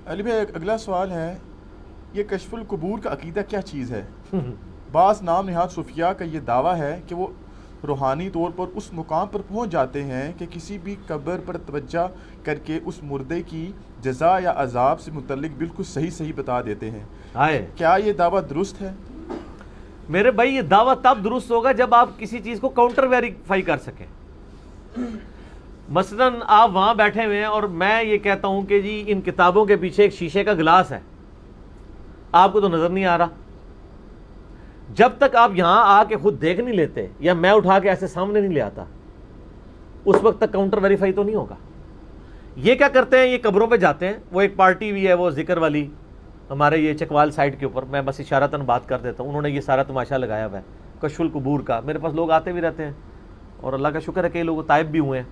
علی بھائی اگلا سوال ہے، یہ کشف القبور کا عقیدہ کیا چیز ہے؟ بعض نام نہاد صوفیاء کا یہ دعویٰ ہے کہ وہ روحانی طور پر اس مقام پر پہنچ جاتے ہیں کہ کسی بھی قبر پر توجہ کر کے اس مردے کی جزا یا عذاب سے متعلق بالکل صحیح بتا دیتے ہیں۔ کیا یہ دعویٰ درست ہے؟ میرے بھائی یہ دعویٰ تب درست ہوگا جب آپ کسی چیز کو کاؤنٹر ویریفائی کر سکیں۔ مثلاً آپ وہاں بیٹھے ہوئے ہیں اور میں یہ کہتا ہوں کہ جی ان کتابوں کے پیچھے ایک شیشے کا گلاس ہے، آپ کو تو نظر نہیں آ رہا۔ جب تک آپ یہاں آ کے خود دیکھ نہیں لیتے یا میں اٹھا کے ایسے سامنے نہیں لے آتا، اس وقت تک کاؤنٹر ویریفائی تو نہیں ہوگا۔ یہ کیا کرتے ہیں، یہ قبروں پہ جاتے ہیں، وہ ایک پارٹی بھی ہے وہ ذکر والی ہمارے یہ چکوال سائٹ کے اوپر، میں بس اشارتاً بات کر دیتا ہوں، انہوں نے یہ سارا تماشا لگایا ہوا ہے کشف القبور کا۔ میرے پاس لوگ آتے بھی رہتے ہیں اور اللہ کا شکر ہے کئی لوگ طائب بھی ہوئے ہیں۔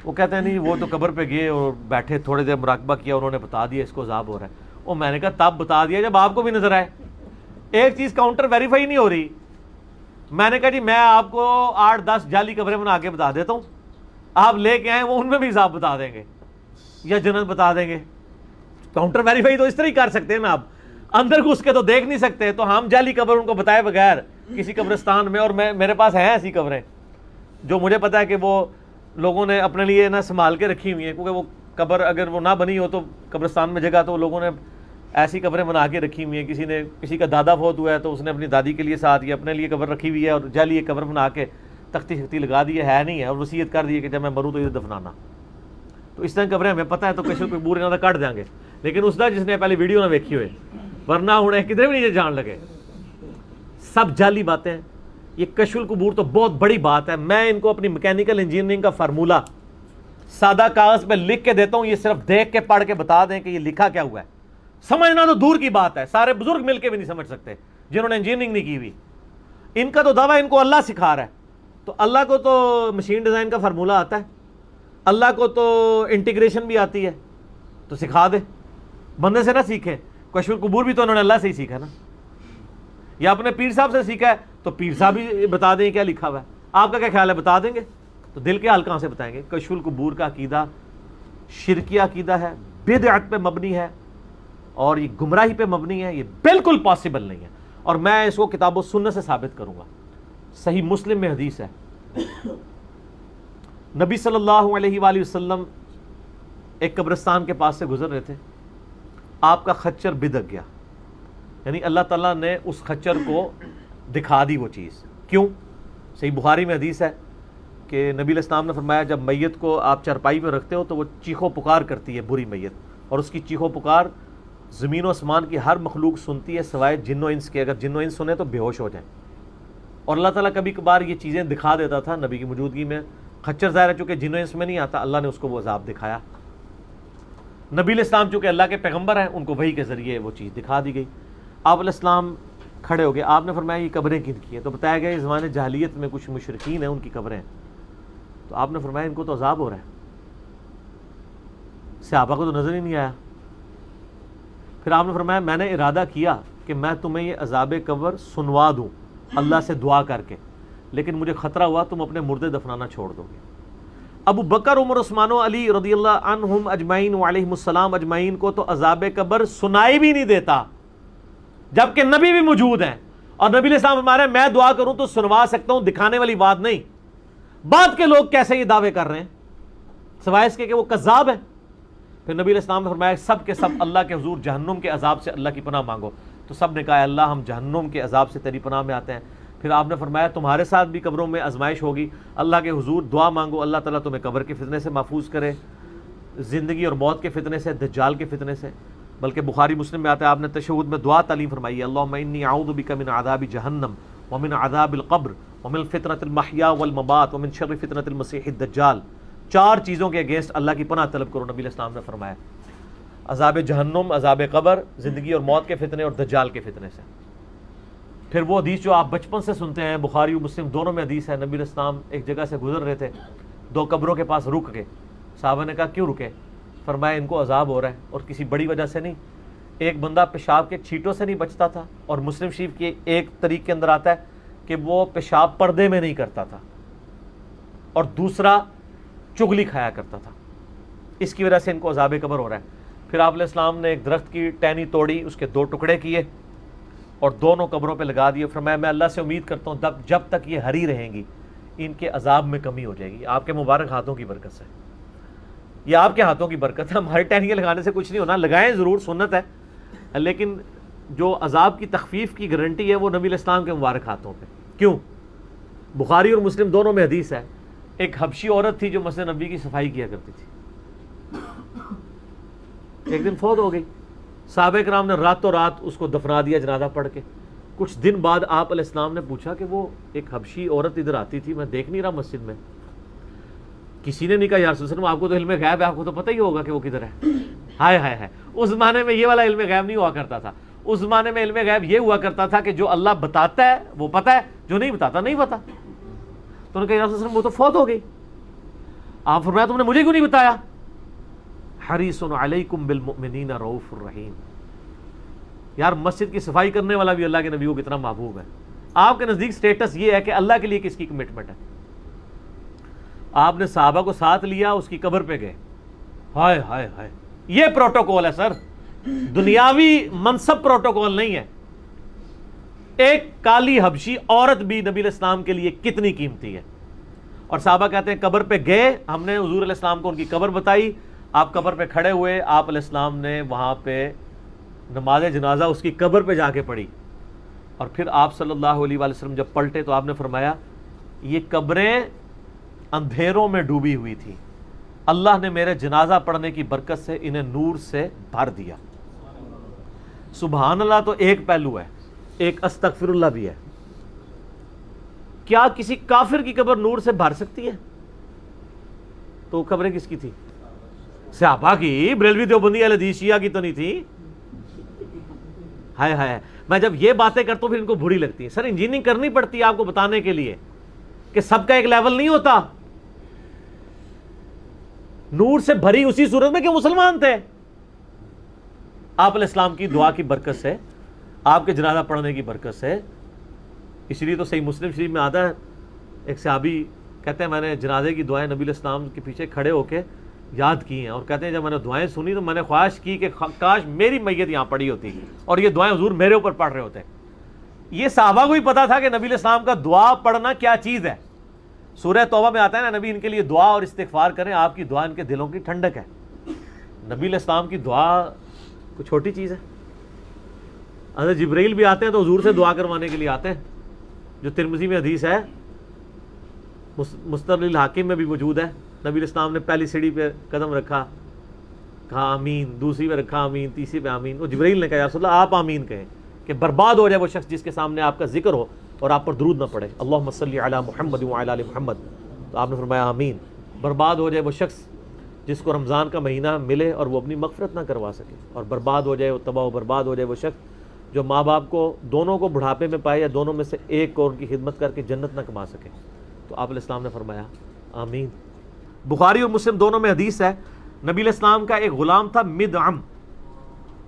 وہ کہتے ہیں نہیں وہ تو قبر پہ گئے اور بیٹھے تھوڑے دیر مراقبہ کیا، انہوں نے بتا دیا اس کو عذاب ہو رہا ہے۔ اور میں نے کہا تب بتا دیا جب آپ کو بھی نظر آئے۔ ایک چیز کاؤنٹر ویریفائی نہیں ہو رہی۔ میں نے کہا جی میں آپ کو 8-10 جعلی قبریں بنا کے بتا دیتا ہوں، آپ لے کے آئیں، وہ ان میں بھی عذاب بتا دیں گے یا جنت بتا دیں گے۔ کاؤنٹر ویریفائی تو اس طرح ہی کر سکتے ہیں نا، آپ اندر گھس کے تو دیکھ نہیں سکتے، تو ہم جعلی قبر ان کو بتائے بغیر کسی قبرستان میں، اور میرے پاس ہیں ایسی قبریں جو مجھے پتا ہے کہ وہ لوگوں نے اپنے لیے نا سنبھال کے رکھی ہوئی ہیں، کیونکہ وہ قبر اگر وہ نہ بنی ہو تو قبرستان میں جگہ، تو لوگوں نے ایسی قبریں بنا کے رکھی ہوئی ہیں۔ کسی کا دادا فوت ہوا ہے تو اس نے اپنی دادی کے لیے ساتھ یا اپنے لیے قبر رکھی ہوئی ہے اور جعلی ایک قبر بنا کے تختی شختی لگا دی ہے نہیں ہے، اور وصیت کر دی ہے کہ جب میں مروں تو ادھر دفنانا۔ تو اس طرح قبریں ہمیں پتہ ہے تو کشف القبور انہاں دا کٹ دیں گے، لیکن اس دا جس نے پہلے ویڈیو نہ ویکھی ہوئے، ورنہ انہیں کدھر بھی نہیں جان لگے، سب جعلی باتیں ہیں۔ یہ کشف القبور تو بہت بڑی بات ہے۔ میں ان کو اپنی میکینیکل انجینئرنگ کا فارمولہ سادہ کاغذ پہ لکھ کے دیتا ہوں، یہ صرف دیکھ کے پڑھ کے بتا دیں کہ یہ لکھا کیا ہوا ہے۔ سمجھنا تو دور کی بات ہے، سارے بزرگ مل کے بھی نہیں سمجھ سکتے جنہوں نے انجینئرنگ نہیں کی ہوئی۔ ان کا تو دعویٰ ان کو اللہ سکھا رہا ہے، تو اللہ کو تو مشین ڈیزائن کا فارمولہ آتا ہے، اللہ کو تو انٹیگریشن بھی آتی ہے، تو سکھا دے، بندے سے نہ سیکھے۔ کشف القبور بھی تو انہوں نے اللہ سے ہی سیکھا نا، یا اپنے پیر صاحب سے سیکھا ہے تو پیر صاحب بھی بتا دیں کیا لکھا ہوا ہے۔ آپ کا کیا خیال ہے، بتا دیں گے؟ تو دل کے حال کہاں سے بتائیں گے؟ کشف القبور کا عقیدہ شرکی عقیدہ ہے، بدعت پہ مبنی ہے اور یہ گمراہی پہ مبنی ہے، یہ بالکل پاسبل نہیں ہے، اور میں اس کو کتاب و سنت سے ثابت کروں گا۔ صحیح مسلم میں حدیث ہے، نبی صلی اللہ علیہ وآلہ وسلم ایک قبرستان کے پاس سے گزر رہے تھے، آپ کا خچر بدک گیا، یعنی اللہ تعالیٰ نے اس خچر کو دکھا دی وہ چیز۔ کیوں؟ صحیح بخاری میں حدیث ہے کہ نبی علیہ السلام نے فرمایا جب میت کو آپ چارپائی میں رکھتے ہو تو وہ چیخو پکار کرتی ہے بری میت، اور اس کی چیخو پکار زمین و آسمان کی ہر مخلوق سنتی ہے سوائے جن و انس کے، اگر جن و انس سنیں تو بے ہوش ہو جائیں۔ اور اللہ تعالیٰ کبھی کبھار یہ چیزیں دکھا دیتا تھا نبی کی موجودگی میں۔ خچر ظاہر ہے چونکہ جن و انس میں نہیں آتا، اللہ نے اس کو وہ عذاب دکھایا۔ نبی علیہ السلام چونکہ اللہ کے پیغمبر ہیں، ان کو وحی کے ذریعے وہ چیز دکھا دی گئی۔ آپ علیہ السلام کھڑے ہو گئے، آپ نے فرمایا یہ قبریں کن کی ہیں؟ تو بتایا گیا اس زمانے جاہلیت میں کچھ مشرکین ہیں ان کی قبریں ہیں۔ تو آپ نے فرمایا ان کو تو عذاب ہو رہا ہے، صحابہ کو تو نظر ہی نہیں آیا۔ پھر آپ نے فرمایا میں نے ارادہ کیا کہ میں تمہیں یہ عذاب قبر سنوا دوں اللہ سے دعا کر کے، لیکن مجھے خطرہ ہوا تم اپنے مردے دفنانا چھوڑ دو گے۔ ابو بکر، عمر، عثمان و علی رضی اللہ عنہم اجمعین وعلیہم السلام اجمعین کو تو عذاب قبر سنائی بھی نہیں دیتا، جبکہ نبی بھی موجود ہیں، اور نبی علیہ السلام فرما رہے ہیں میں دعا کروں تو سنوا سکتا ہوں، دکھانے والی بات نہیں۔ بعد کے لوگ کیسے یہ دعوے کر رہے ہیں سوائے اس کے کہ وہ کذاب ہیں۔ پھر نبی علیہ السلام نے فرمایا سب کے سب اللہ کے حضور جہنم کے عذاب سے اللہ کی پناہ مانگو، تو سب نے کہا اللہ ہم جہنم کے عذاب سے تیری پناہ میں آتے ہیں۔ پھر آپ نے فرمایا تمہارے ساتھ بھی قبروں میں آزمائش ہوگی، اللہ کے حضور دعا مانگو اللہ تعالیٰ تمہیں قبر کے فتنے سے محفوظ کرے، زندگی اور موت کے فتنے سے، دجال کے فتنے سے۔ بلکہ بخاری مسلم میں آتا ہے آپ نے تشہد میں دعا تعلیم فرمائی ہے اللہم انی اعوذ بک من عذاب جہنم ومن عذاب القبر ومن فتنۃ المحیا والممات ومن شر فتنۃ المسیح الدجال۔ 4 چیزوں کے اگینسٹ اللہ کی پناہ طلب کرو، نبی علیہ السلام نے فرمایا، عذاب جہنم، عذاب قبر، زندگی اور موت کے فتنے، اور دجال کے فتنے سے۔ پھر وہ حدیث جو آپ بچپن سے سنتے ہیں، بخاری و مسلم دونوں میں حدیث ہے، نبی علیہ السلام ایک جگہ سے گزر رہے تھے، 2 قبروں کے پاس رک گئے، صحابہ نے کہا کیوں رکے؟ فرمایا ان کو عذاب ہو رہا ہے، اور کسی بڑی وجہ سے نہیں۔ ایک بندہ پیشاب کے چھینٹوں سے نہیں بچتا تھا، اور مسلم شریف کی ایک طریق کے اندر آتا ہے کہ وہ پیشاب پردے میں نہیں کرتا تھا، اور دوسرا چغلی کھایا کرتا تھا، اس کی وجہ سے ان کو عذاب قبر ہو رہا ہے۔ پھر آپ علیہ السلام نے ایک درخت کی ٹہنی توڑی، اس کے 2 ٹکڑے کیے اور دونوں قبروں پہ لگا دیے. فرمایا میں اللہ سے امید کرتا ہوں جب تک یہ ہری رہیں گی ان کے عذاب میں کمی ہو جائے گی. آپ کے مبارک ہاتھوں کی برکت سے، یہ آپ کے ہاتھوں کی برکت ہے. ہماری ٹہنیاں لگانے سے کچھ نہیں ہونا، لگائیں ضرور، سنت ہے، لیکن جو عذاب کی تخفیف کی گارنٹی ہے وہ نبی علیہ السلام کے مبارک ہاتھوں پہ. کیوں؟ بخاری اور مسلم دونوں میں حدیث ہے، ایک حبشی عورت تھی جو مسجد نبی کی صفائی کیا کرتی تھی، ایک دن فوت ہو گئی. صحابہ کرام نے راتوں رات اس کو دفنا دیا جنازہ پڑھ کے. کچھ دن بعد آپ علیہ السلام نے پوچھا کہ وہ ایک حبشی عورت ادھر آتی تھی، میں دیکھ نہیں رہا مسجد میں. کسی نے نہیں کہا یا رسول اللہ، آپ کو تو علم غیب ہے، آپ کو تو پتہ ہی ہوگا کہ وہ کدھر ہے. ہائے ہائے ہائے، اس زمانے میں یہ والا علم غیب نہیں ہوا کرتا تھا. اس زمانے میں علم غیب یہ ہوا کرتا تھا کہ جو اللہ بتاتا ہے وہ پتہ ہے، جو نہیں بتاتا نہیں پتا. تو انہوں نے کہا یا رسول اللہ وہ تو فوت ہو گئی. آپ فرمایا تم نے مجھے کیوں نہیں بتایا؟ حریص علیکم بالمؤمنین رؤوف الرحیم. یار مسجد کی صفائی کرنے والا بھی اللہ کے نبی کو کتنا محبوب ہے. آپ کے نزدیک سٹیٹس یہ ہے کہ اللہ کے لیے کس کی کمٹمنٹ ہے. آپ نے صحابہ کو ساتھ لیا، اس کی قبر پہ گئے. ہائے ہائے ہائے، یہ پروٹوکول ہے سر، دنیاوی منصب پروٹوکول نہیں ہے. ایک کالی حبشی عورت بھی نبی علیہ السلام کے لیے کتنی قیمتی ہے. اور صحابہ کہتے ہیں قبر پہ گئے، ہم نے حضور علیہ السلام کو ان کی قبر بتائی، آپ قبر پہ کھڑے ہوئے، آپ علیہ السلام نے وہاں پہ نماز جنازہ اس کی قبر پہ جا کے پڑھی. اور پھر آپ صلی اللہ علیہ وآلہ وسلم جب پلٹے تو آپ نے فرمایا یہ قبریں اندھیروں میں ڈوبی ہوئی تھی، اللہ نے میرے جنازہ پڑھنے کی برکت سے انہیں نور سے بھر دیا. سبحان اللہ تو ایک پہلو ہے، ایک استغفر اللہ بھی ہے. کیا کسی کافر کی قبر نور سے بھر سکتی ہے؟ تو قبریں کس کی تھی؟ صحابہ کی. بریلوی دیوبندی اہل حدیث شیعہ کی تو نہیں تھی. ہائے ہائے، میں جب یہ باتیں کرتا ہوں پھر ان کو بری لگتی ہے. سر انجینئرنگ کرنی پڑتی ہے آپ کو بتانے کے لیے کہ سب کا ایک لیول نہیں ہوتا. نور سے بھری اسی صورت میں کہ مسلمان تھے. آپ علیہ السلام کی دعا کی برکت سے، آپ کے جنازہ پڑھنے کی برکت سے، اس لیے تو صحیح مسلم شریف میں آتا ہے، ایک صحابی کہتے ہیں میں نے جنازے کی دعائیں نبی علیہ السلام کے پیچھے کھڑے ہو کے یاد کی ہیں، اور کہتے ہیں جب میں نے دعائیں سنی تو میں نے خواہش کی کہ کاش میری میت یہاں پڑی ہوتی اور یہ دعائیں حضور میرے اوپر پڑھ رہے ہوتے. یہ صحابہ کو بھی پتا تھا کہ نبی علیہ السلام کا دعا پڑھنا کیا چیز ہے. سورہ توبہ میں آتا ہے نا، نبی ان کے لیے دعا اور استغفار کریں، آپ کی دعا ان کے دلوں کی ٹھنڈک ہے. نبی علیہ السلام کی دعا کوئی چھوٹی چیز ہے. حضرت جبرائیل بھی آتے ہیں تو حضور سے دعا کروانے کے لیے آتے ہیں، جو ترمذی میں حدیث ہے، مستدرک الحاکم میں بھی موجود ہے. نبی علیہ السلام نے پہلی سیڑھی پہ قدم رکھا، کہا آمین، دوسری پہ رکھا آمین، تیسری پہ آمین. وہ جبرائیل نے کہا یا رسول اللہ آپ آمین کہیں کہ برباد ہو جائے وہ شخص جس کے سامنے آپ کا ذکر ہو اور آپ پر درود نہ پڑے. اللہم صلی علی محمد وعلی آل محمد. تو آپ نے فرمایا آمین. برباد ہو جائے وہ شخص جس کو رمضان کا مہینہ ملے اور وہ اپنی مغفرت نہ کروا سکے. اور برباد ہو جائے وہ تباہ و برباد ہو جائے وہ شخص جو ماں باپ کو دونوں کو بڑھاپے میں پائے یا دونوں میں سے ایک کو ان کی خدمت کر کے جنت نہ کما سکے. تو آپ علیہ السلام نے فرمایا آمین. بخاری اور مسلم دونوں میں حدیث ہے، نبی علیہ السلام کا ایک غلام تھا مدعم،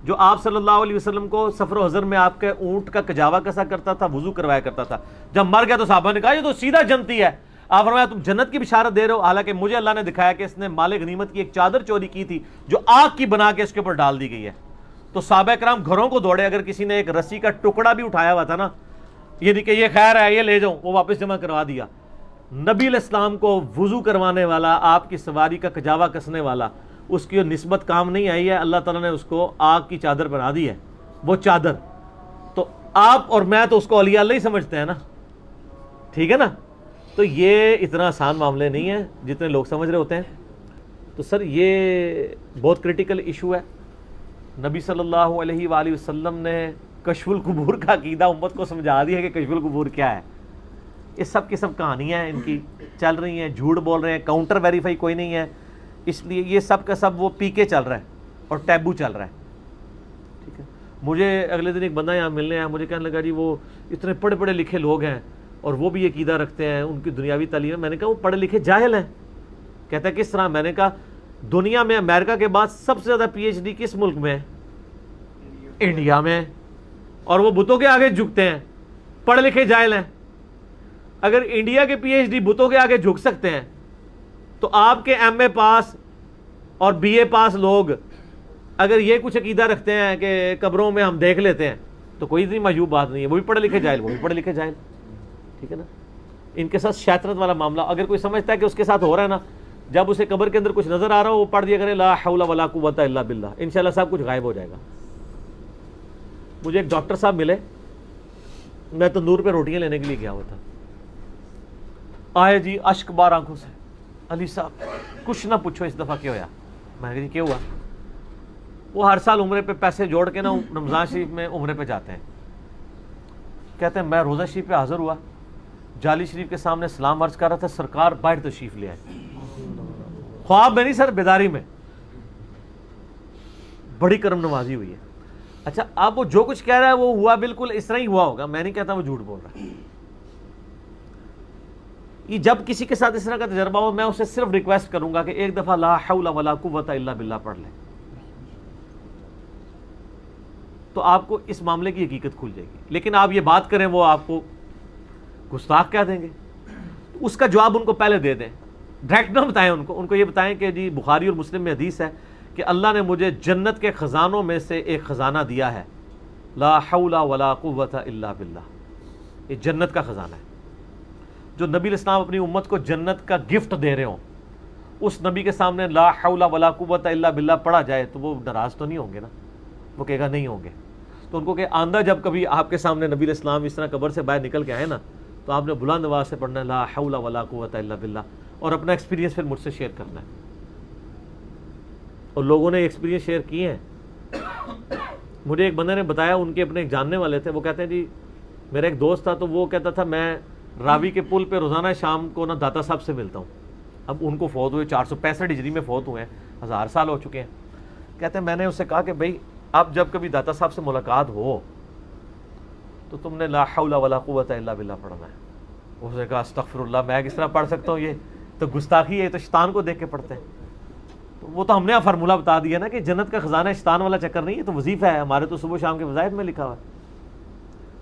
جو آپ صلی اللہ علیہ وسلم کو سفر و حضر میں آپ کے اونٹ کا کجاوا کسا کرتا تھا، وضو کروایا کرتا تھا. جب مر گیا تو صحابہ نے کہا یہ تو سیدھا جنتی ہے. آپ فرمایا تم جنت کی بشارت دے رہے ہو، حالانکہ مجھے اللہ نے دکھایا کہ اس نے مال غنیمت کی ایک چادر چوری کی تھی جو آگ کی بنا کے اس کے اوپر ڈال دی گئی ہے. تو صحابہ کرام گھروں کو دوڑے. اگر کسی نے ایک رسی کا ٹکڑا بھی اٹھایا ہوا تھا نا، یہ نہیں کہ یہ خیر ہے یہ لے جاؤ، وہ واپس جمع کروا دیا. نبی علیہ السلام کو وضو کروانے والا، آپ کی سواری کا کجاوا کسنے والا، اس کی نسبت کام نہیں آئی ہے، اللہ تعالیٰ نے اس کو آگ کی چادر بنا دی ہے. وہ چادر تو آپ اور میں تو اس کو اولیاء اللہ ہی سمجھتے ہیں نا، ٹھیک ہے نا. تو یہ اتنا آسان معاملے نہیں ہے جتنے لوگ سمجھ رہے ہوتے ہیں. تو سر یہ بہت کرٹیکل ایشو ہے. نبی صلی اللہ علیہ وآلہ وسلم نے کشف القبور کا عقیدہ امت کو سمجھا دیا ہے کہ کشف القبور کیا ہے. یہ سب کی سب کہانیاں ہیں ان کی چل رہی ہیں، جھوٹ بول رہے ہیں، کاؤنٹر ویریفائی کوئی نہیں ہے. اس لیے یہ سب کا سب وہ پی کے چل رہا ہے اور ٹیبو چل رہا ہے. ٹھیک ہے. مجھے اگلے دن ایک بندہ یہاں ملنے آیا، مجھے کہنے لگا جی وہ اتنے پڑھے پڑھے لکھے لوگ ہیں اور وہ بھی عقیدہ رکھتے ہیں، ان کی دنیاوی تعلیم ہے. میں نے کہا وہ پڑھے لکھے جاہل ہیں. کہتا ہے کس طرح؟ میں نے کہا دنیا میں امریکہ کے بعد سب سے زیادہ پی ایچ ڈی کس ملک میں ہے؟ انڈیا میں. اور وہ بتوں کے آگے جھکتے ہیں، پڑھے لکھے جاہل ہیں. اگر انڈیا کے پی ایچ ڈی بتوں کے آگے جھک سکتے ہیں تو آپ کے ایم اے پاس اور بی اے پاس لوگ اگر یہ کچھ عقیدہ رکھتے ہیں کہ قبروں میں ہم دیکھ لیتے ہیں تو کوئی اتنی معجوب بات نہیں ہے، وہ بھی پڑھے لکھے جاہل، وہ بھی پڑھے لکھے جاہل، ٹھیک ہے نا. ان کے ساتھ شیطنت والا معاملہ اگر کوئی سمجھتا ہے کہ اس کے ساتھ ہو رہا ہے نا، جب اسے قبر کے اندر کچھ نظر آ رہا ہو وہ پڑھ دیا کرے لا حول ولا قوت الا باللہ، انشاءاللہ سب کچھ غائب ہو جائے گا. مجھے ایک ڈاکٹر صاحب ملے، میں تندور پہ روٹیاں لینے کے لیے گیا ہوا تھا، آئے جی اشک بار آنکھوں سے، علی صاحب کچھ نہ پوچھو اس دفعہ کیا ہوا. میں نے کہا جی کیا ہوا؟ وہ ہر سال عمرے پہ پیسے جوڑ کے نا رمضان شریف میں عمرے پہ جاتے ہیں. کہتے ہیں میں روزہ شریف پہ حاضر ہوا، جالی شریف کے سامنے سلام عرض کر رہا تھا، سرکار باہر تشریف لے آئے. خواب میں نہیں سر، بیداری میں. بڑی کرم نوازی ہوئی ہے. اچھا اب وہ جو کچھ کہہ رہا ہے وہ ہوا بالکل اس طرح ہی ہوا ہوگا، میں نہیں کہتا وہ جھوٹ بول رہا ہے. یہ جب کسی کے ساتھ اس طرح کا تجربہ ہو میں اسے صرف ریکویسٹ کروں گا کہ ایک دفعہ لا حول ولا قوت الا باللہ پڑھ لیں، تو آپ کو اس معاملے کی حقیقت کھل جائے گی. لیکن آپ یہ بات کریں وہ آپ کو گستاخ کہہ دیں گے، اس کا جواب ان کو پہلے دے دیں، ڈائریکٹ نہ بتائیں ان کو یہ بتائیں کہ جی بخاری اور مسلم میں حدیث ہے کہ اللہ نے مجھے جنت کے خزانوں میں سے ایک خزانہ دیا ہے، لا حول ولا قوت الا باللہ. یہ جنت کا خزانہ ہے. جو نبی علیہ السلام اپنی امت کو جنت کا گفٹ دے رہے ہوں، اس نبی کے سامنے لا حول ولا قوت الا باللہ پڑھا جائے تو وہ ناراض تو نہیں ہوں گے نا؟ وہ کہے گا نہیں ہوں گے. تو ان کو کہ آندہ جب کبھی آپ کے سامنے نبی علیہ السلام اس طرح قبر سے باہر نکل کے آئے نا تو آپ نے بلند آواز سے پڑھنا ہے لا حول ولا قوت الا باللہ، اور اپنا ایکسپیرینس پھر مجھ سے شیئر کرنا ہے. اور لوگوں نے ایکسپیرینس شیئر کیے ہیں. مجھے ایک بندے نے بتایا، ان کے اپنے ایک جاننے والے تھے، وہ کہتے ہیں جی میرا ایک دوست تھا تو وہ کہتا تھا میں راوی کے پل پہ روزانہ شام کو نا داتا صاحب سے ملتا ہوں. اب ان کو فوت ہوئے 465 ہجری میں فوت ہوئے ہیں، 1000 سال ہو چکے ہیں. کہتے ہیں میں نے اس سے کہا کہ بھائی اب جب کبھی داتا صاحب سے ملاقات ہو تو تم نے لا حول ولا قوت الا باللہ پڑھنا ہے. اس نے کہا استغفر اللہ، میں کس طرح پڑھ سکتا ہوں، یہ تو گستاخی ہے، یہ تو شیطان کو دیکھ کے پڑھتے ہیں. تو وہ تو ہم نے فارمولہ بتا دیا نا کہ جنت کا خزانہ شیطان والا چکر نہیں ہے، تو وظیفہ ہے ہمارے، تو صبح شام کے وظائف میں لکھا ہوا ہے.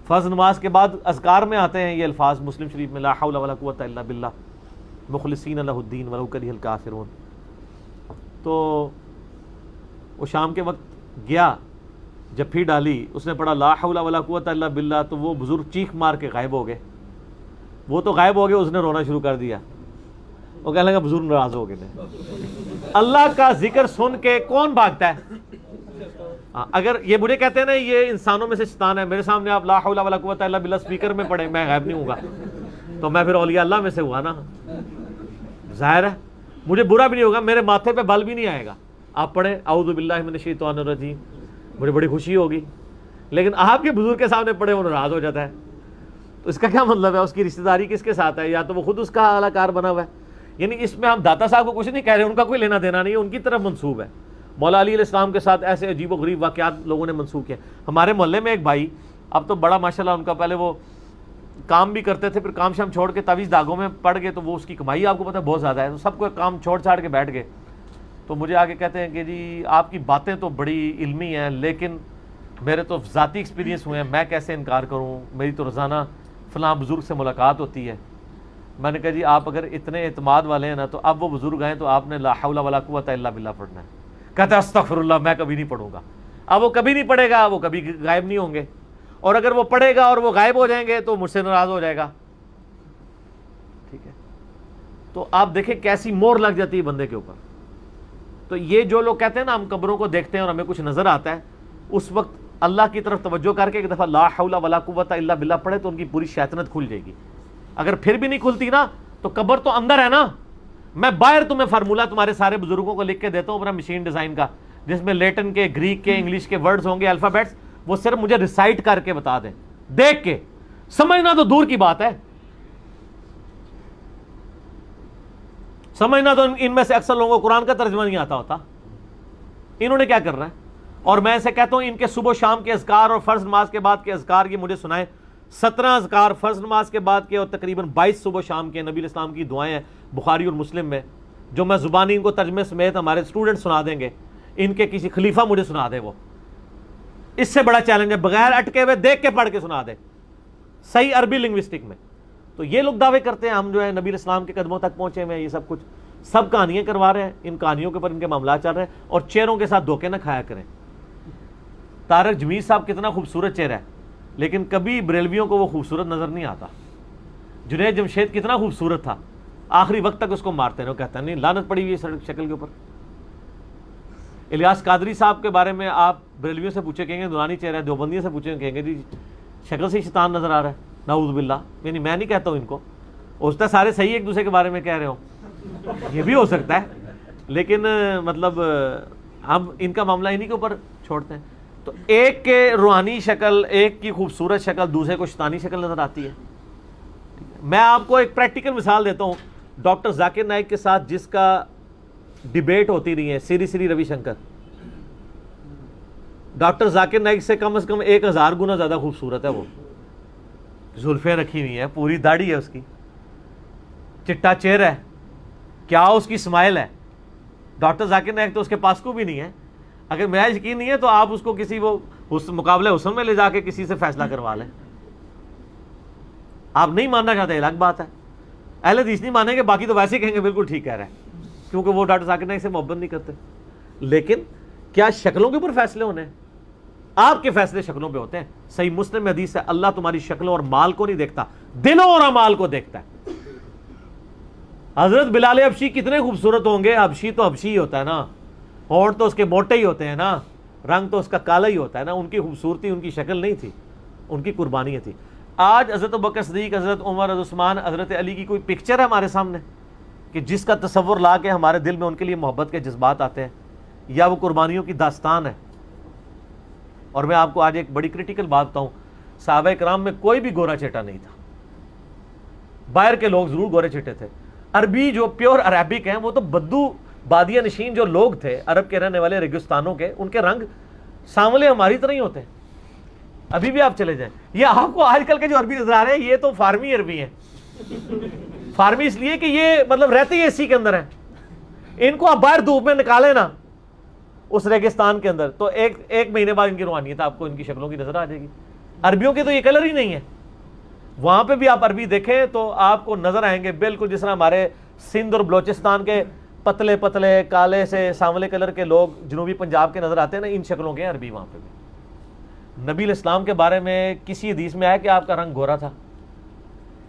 فرض نماز کے بعد اذکار میں آتے ہیں یہ الفاظ مسلم شریف میں لا حول ولا قوت الا باللہ مخلصین لہ الدین ولو کرہ الکافرون. تو وہ شام کے وقت گیا، جب ڈالی، اس نے پڑھا لا حول ولا قوت الا باللہ، تو وہ بزرگ چیخ مار کے غائب ہو گئے. وہ تو غائب ہو گئے، اس نے رونا شروع کر دیا. وہ کہنے لگا بزرگ ناراض ہو گئے. اللہ کا ذکر سن کے کون بھاگتا ہے؟ اگر یہ مجھے کہتے ہیں نا یہ انسانوں میں سے شیطان ہے، میرے سامنے آپ لا حول ولا قوت الا باللہ اسپیکر میں پڑھیں، میں غائب نہیں ہوں گا، تو میں پھر اولیاء اللہ میں سے ہوا نا. ظاہر ہے مجھے برا بھی نہیں ہوگا، میرے ماتھے پہ بل بھی نہیں آئے گا. آپ پڑھیں اعوذ باللہ من الشیطان الرجیم، مجھے بڑی خوشی ہوگی. لیکن آپ کے بزرگ کے سامنے پڑھے وہ ناراض ہو جاتا ہے. تو اس کا کیا مطلب ہے؟ اس کی رشتہ داری کس کے ساتھ ہے؟ یا تو وہ خود اس کا اعلیٰ کار بنا ہوا ہے. یعنی اس میں ہم داتا صاحب کو کچھ نہیں کہہ رہے، ان کا کوئی لینا دینا نہیں ہے، ان کی طرف منسوب ہے. مولا علی علیہ السلام کے ساتھ ایسے عجیب و غریب واقعات لوگوں نے منسوخ کیے. ہمارے محلے میں ایک بھائی، اب تو بڑا ماشاءاللہ ان کا، پہلے وہ کام بھی کرتے تھے، پھر کام شام چھوڑ کے تعویذ دھاگوں میں پڑ گئے، تو وہ اس کی کمائی آپ کو پتہ ہے بہت زیادہ ہے، تو سب کو کام چھوڑ چھاڑ کے بیٹھ گئے. تو مجھے آگے کہتے ہیں کہ جی آپ کی باتیں تو بڑی علمی ہیں، لیکن میرے تو ذاتی ایکسپیرینس ہوئے ہیں، میں کیسے انکار کروں، میری تو روزانہ فلاں بزرگ سے ملاقات ہوتی ہے. میں نے کہا جی آپ اگر اتنے اعتماد والے ہیں نا تو اب وہ بزرگ آئیں تو آپ نے لا حول ولا قوت الا باللہ پڑھنا ہے. کہتا ہے استغفر اللہ، میں کبھی نہیں پڑھوں گا. اب وہ کبھی نہیں پڑھے گا، وہ کبھی غائب نہیں ہوں گے، اور اگر وہ پڑھے گا اور وہ غائب ہو جائیں گے تو مجھ سے ناراض ہو جائے گا. ٹھیک ہے، تو آپ دیکھیں کیسی مور لگ جاتی ہے بندے کے اوپر. تو یہ جو لوگ کہتے ہیں نا ہم قبروں کو دیکھتے ہیں اور ہمیں کچھ نظر آتا ہے، اس وقت اللہ کی طرف توجہ کر کے ایک دفعہ لا حول ولا قوت الا باللہ پڑھے تو ان کی پوری شیطنت کھل جائے گی. اگر پھر بھی نہیں کھلتی نا تو قبر تو اندر ہے نا. میں باہر تمہیں فارمولہ تمہارے سارے بزرگوں کو لکھ کے دیتا ہوں اپنا مشین ڈیزائن کا، جس میں لیٹن کے، گریک کے، انگلش کے ورڈز ہوں گے، الفابیٹس، وہ صرف مجھے ریسائٹ کر کے بتا دیں، دیکھ کے. سمجھنا تو دور کی بات ہے، سمجھنا تو ان میں سے اکثر لوگوں کو قرآن کا ترجمہ نہیں آتا ہوتا. انہوں نے کیا کرنا ہے؟ اور میں ایسے کہتا ہوں ان کے صبح شام کے اذکار اور فرض نماز کے بعد کے اذکار یہ مجھے سنائیں. 17 اذکار فرض نماز کے بعد کے اور تقریباً 22 صبح شام کے نبی علیہ السلام کی دعائیں ہیں بخاری اور مسلم میں، جو میں زبانی ان کو ترجمے سمیت ہمارے اسٹوڈنٹ سنا دیں گے. ان کے کسی خلیفہ مجھے سنا دے، وہ اس سے بڑا چیلنج ہے، بغیر اٹکے ہوئے دیکھ کے پڑھ کے سنا دے صحیح عربی لنگوسٹک میں. تو یہ لوگ دعوے کرتے ہیں ہم جو ہے نبی علیہ السلام کے قدموں تک پہنچے ہوئے ہیں، یہ سب کچھ. سب کہانیاں کروا رہے ہیں، ان کہانیوں کے اوپر ان کے معاملات چل رہے ہیں، اور چہروں کے ساتھ دھوکے نہ کھایا کریں۔ طارق جمیل صاحب کتنا خوبصورت چہرہ ہے، لیکن کبھی بریلویوں کو وہ خوبصورت نظر نہیں آتا۔ جنید جمشید کتنا خوبصورت تھا، آخری وقت تک اس کو مارتے ہیں، وہ کہتا ہے نہیں لعنت پڑی ہوئی ہے شکل کے اوپر۔ الیاس قادری صاحب کے بارے میں آپ بریلویوں سے پوچھے کہیں گے نورانی چہرہ ہے، دیوبندیوں سے پوچھے کہیں گے جی شکل سے شیطان نظر آ رہا ہے، نعوذ باللہ۔ یعنی میں نہیں کہتا ہوں ان کو، ہو سکتا ہے سارے صحیح ایک دوسرے کے بارے میں کہہ رہے ہو، یہ بھی ہو سکتا ہے، لیکن مطلب ہم ان کا معاملہ انہی کے اوپر چھوڑتے ہیں۔ تو ایک کے روحانی شکل، ایک کی خوبصورت شکل، دوسرے کو شیطانی شکل نظر آتی ہے۔ میں آپ کو ایک پریکٹیکل مثال دیتا ہوں، ڈاکٹر ذاکر نائک کے ساتھ جس کا ڈیبیٹ ہوتی رہی ہے، سری روی شنکر، ڈاکٹر ذاکر نائک سے کم از کم 1000 گنا زیادہ خوبصورت ہے وہ، زلفیں رکھی ہوئی ہیں، پوری داڑھی ہے اس کی، چٹا چہرہ ہے، کیا اس کی اسمائل ہے۔ ڈاکٹر ذاکر نائک تو اس کے پاس کو بھی نہیں ہے۔ اگر میرا یقین نہیں ہے تو آپ اس کو کسی وہ مقابلہ حسن میں لے جا کے کسی سے فیصلہ کروا لیں۔ آپ نہیں ماننا چاہتے الگ بات ہے، اہل حدیث نہیں مانیں گے، باقی تو ویسے ہی کہیں گے بالکل ٹھیک کہہ رہے ہیں، کیونکہ وہ ڈاکٹر ذاکر نائک سے محبت نہیں کرتے۔ لیکن کیا شکلوں کے اوپر فیصلے ہونے ہیں؟ آپ کے فیصلے شکلوں پہ ہوتے ہیں۔ صحیح مسلم میں حدیث ہے، اللہ تمہاری شکلوں اور مال کو نہیں دیکھتا، دلوں اور اعمال کو دیکھتا ہے۔ حضرت بلال حبشی کتنے خوبصورت ہوں گے، حبشی تو حبشی ہی ہوتا ہے نا، ہونٹ تو اس کے موٹے ہی ہوتے ہیں نا، رنگ تو اس کا کالا ہی ہوتا ہے نا، ان کی خوبصورتی ان کی شکل نہیں تھی، ان کی قربانیاں تھی۔ آج حضرت ابوبکر صدیق، حضرت عمر، حضرت عثمان، حضرت علی کی کوئی پکچر ہے ہمارے سامنے کہ جس کا تصور لا کے ہمارے دل میں ان کے لیے محبت کے جذبات آتے ہیں، یا وہ قربانیوں کی داستان ہے؟ اور میں آپ کو آج ایک بڑی کریٹیکل بات بتاؤں، صحابہ کرام میں کوئی بھی گورا چیٹا نہیں تھا۔ باہر کے لوگ ضرور گورے چٹے تھے، عربی جو پیور عربک ہیں وہ تو بدو بادیہ نشین جو لوگ تھے عرب کے رہنے والے ریگستانوں کے، ان کے رنگ سانولے ہماری طرح ہی ہوتے ہیں۔ ابھی بھی آپ چلے جائیں، یہ آپ کو آج کل کے جو عربی نظر آ رہے ہیں یہ تو فارمی عربی ہیں۔ فارمی اس لیے کہ یہ مطلب رہتے ہی اسی کے اندر ہیں، ان کو آپ باہر دھوپ میں نکالیں نا اس ریگستان کے اندر تو ایک مہینے بعد ان کی روحانیت آپ کو ان کی شکلوں کی نظر آ جائے گی۔ عربیوں کے تو یہ کلر ہی نہیں ہے، وہاں پہ بھی آپ عربی دیکھیں تو آپ کو نظر آئیں گے بالکل جس طرح ہمارے سندھ اور بلوچستان کے پتلے پتلے کالے سے سانولے کلر کے لوگ جنوبی پنجاب کے نظر آتے ہیں نا، ان شکلوں کے عربی وہاں پہ بھی۔ نبی الاسلام کے بارے میں کسی حدیث میں آیا کہ آپ کا رنگ گورا تھا،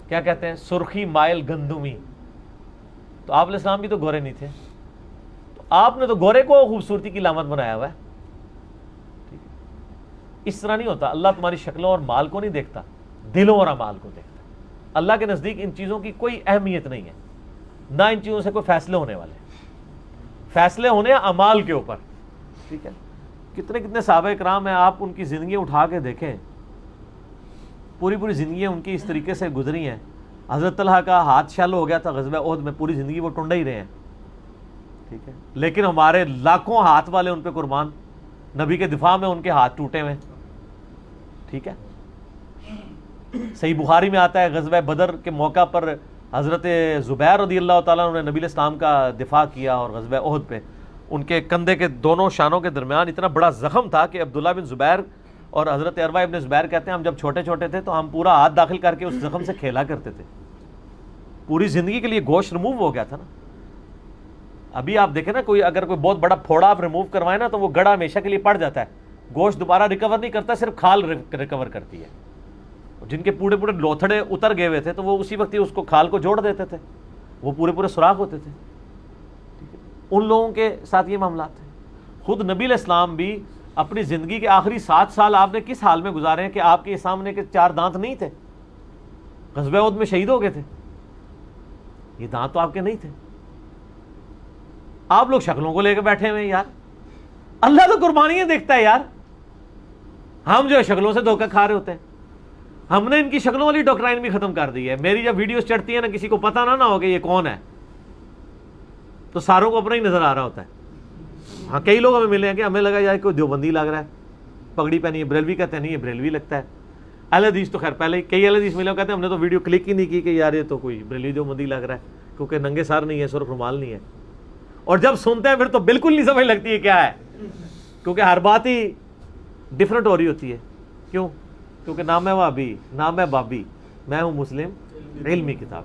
کیا کہتے ہیں؟ سرخی مائل گندمی۔ تو آپ علیہ السلام بھی تو گورے نہیں تھے، تو آپ نے تو گورے کو خوبصورتی کی علامت بنایا ہوا ہے۔ اس طرح نہیں ہوتا، اللہ تمہاری شکلوں اور مال کو نہیں دیکھتا، دلوں اور اعمال کو دیکھتا ہے۔ اللہ کے نزدیک ان چیزوں کی کوئی اہمیت نہیں ہے، نہ ان چیزوں سے کوئی فیصلے ہونے والے، فیصلے ہونے اعمال کے اوپر، ٹھیک ہے؟ کتنے کتنے صحابہ کرام ہیں، آپ ان کی زندگی اٹھا کے دیکھیں، پوری زندگیاں ان کی اس طریقے سے گزری ہیں۔ حضرت طلحہ کا ہاتھ شل ہو گیا تھا غزوہ احد میں، پوری زندگی وہ ٹنڈے ہی رہے ہیں، ٹھیک ہے؟ لیکن ہمارے لاکھوں ہاتھ والے ان پہ قربان، نبی کے دفاع میں ان کے ہاتھ ٹوٹے ہوئے، ٹھیک ہے؟ صحیح بخاری میں آتا ہے غزوہ بدر کے موقع پر حضرت زبیر رضی اللہ تعالیٰ عنہ نے نبی الاسلام کا دفاع کیا، اور غزوہ احد پہ ان کے کندھے کے دونوں شانوں کے درمیان اتنا بڑا زخم تھا کہ عبداللہ بن زبیر اور حضرت عروہ ابن زبیر کہتے ہیں ہم جب چھوٹے چھوٹے تھے تو ہم پورا ہاتھ داخل کر کے اس زخم سے کھیلا کرتے تھے، پوری زندگی کے لیے گوشت ریموو ہو گیا تھا نا۔ ابھی آپ دیکھیں نا، اگر کوئی بہت بڑا پھوڑا آپ ریموو کروائیں نا تو وہ گڑا ہمیشہ کے لیے پڑ جاتا ہے، گوشت دوبارہ ریکور نہیں کرتا، صرف کھال ریکور کرتی ہے۔ جن کے پورے لوتھڑے اتر گئے ہوئے تھے تو وہ اسی وقت ہی اس کو کھال کو جوڑ دیتے تھے، وہ پورے سوراخ ہوتے تھے، ان لوگوں کے ساتھ یہ معاملات ہیں۔ خود نبی علیہ السلام بھی اپنی زندگی کے آخری 7 سال آپ نے کس حال میں گزارے ہیں کہ آپ کے سامنے کے 4 دانت نہیں تھے، غزوہ احد میں شہید ہو گئے تھے، یہ دانت تو آپ کے نہیں تھے۔ آپ لوگ شکلوں کو لے کے بیٹھے ہوئے ہیں یار، اللہ تو قربانیاں دیکھتا ہے یار، ہم جو ہے شکلوں سے دھوکہ کھا رہے ہوتے ہیں۔ ہم نے ان کی شکلوں والی ڈاکٹرائن بھی ختم کر دی ہے۔ میری جب ویڈیوز چڑھتی ہیں نا، کسی کو پتہ نہ ہو کہ یہ کون ہے، تو ساروں کو اپنا ہی نظر آ رہا ہوتا ہے۔ ہاں کئی لوگ ہمیں ملے ہیں کہ ہمیں لگا یار کوئی دیوبندی لگ رہا ہے، پگڑی پہنی ہے، بریلوی کہتے ہیں نہیں یہ بریلوی لگتا ہے۔ اہل حدیث تو خیر پہلے کئی اہل حدیث ملے کہتے ہیں ہم نے تو ویڈیو کلک ہی نہیں کی کہ یار یہ تو کوئی بریلوی دیوبندی لگ رہا ہے، کیونکہ ننگے سر نہیں ہے، سرخ رومال نہیں ہے، اور جب سنتے ہیں پھر تو بالکل نہیں سمجھ لگتی ہے کیا ہے، کیونکہ ہر بات ہی ڈفرینٹ ہو رہی ہوتی ہے۔ کیوں؟ کیونکہ نام ہے وہابی، نام ہے بابی، میں ہوں مسلم علمی کتاب۔